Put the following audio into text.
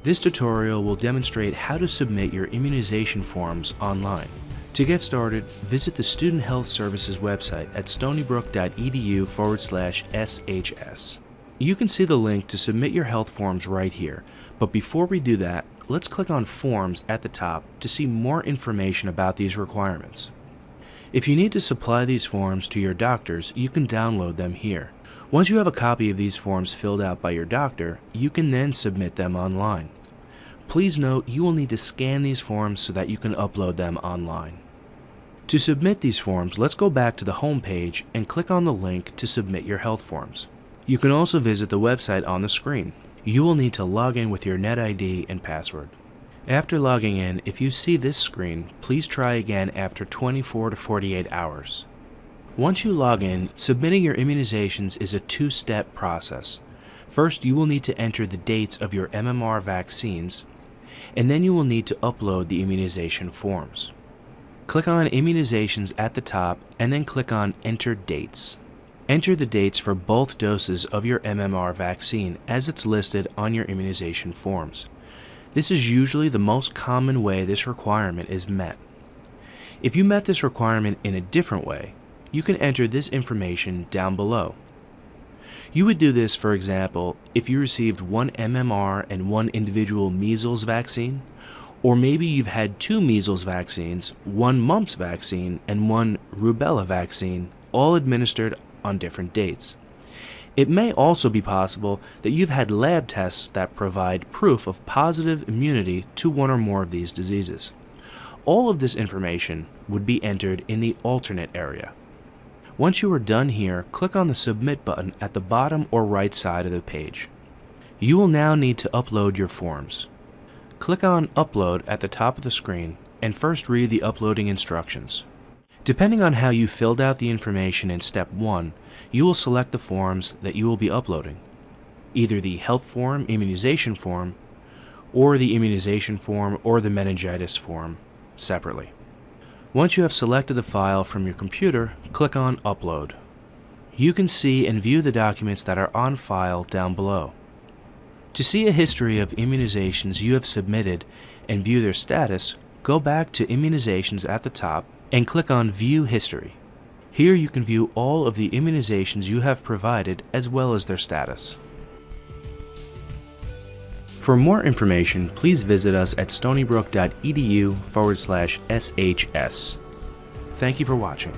This tutorial will demonstrate how to submit your immunization forms online. To get started, visit the Student Health Services website at stonybrook.edu/SHS. You can see the link to submit your health forms right here, but before we do that, let's click on Forms at the top to see more information about these requirements. If you need to supply these forms to your doctors, you can download them here. Once you have a copy of these forms filled out by your doctor, you can then submit them online. Please note you will need to scan these forms so that you can upload them online. To submit these forms, let's go back to the home page and click on the link to submit your health forms. You can also visit the website on the screen. You will need to log in with your NetID and password. After logging in, if you see this screen, please try again after 24 to 48 hours. Once you log in, submitting your immunizations is a two-step process. First, you will need to enter the dates of your MMR vaccines, and then you will need to upload the immunization forms. Click on Immunizations at the top, and then click on Enter Dates. Enter the dates for both doses of your MMR vaccine as it's listed on your immunization forms. This is usually the most common way this requirement is met. If you met this requirement in a different way, you can enter this information down below. You would do this, for example, if you received one MMR and one individual measles vaccine, or maybe you've had two measles vaccines, one mumps vaccine, and one rubella vaccine, all administered on different dates. It may also be possible that you've had lab tests that provide proof of positive immunity to one or more of these diseases. All of this information would be entered in the alternate area. Once you are done here, click on the Submit button at the bottom or right side of the page. You will now need to upload your forms. Click on Upload at the top of the screen and first read the uploading instructions. Depending on how you filled out the information in Step 1, you will select the forms that you will be uploading, either the health form, immunization form, or the immunization form or the meningitis form separately. Once you have selected the file from your computer, click on Upload. You can see and view the documents that are on file down below. To see a history of immunizations you have submitted and view their status, go back to Immunizations at the top and click on View History. Here you can view all of the immunizations you have provided as well as their status. For more information, please visit us at stonybrook.edu/SHS. Thank you for watching.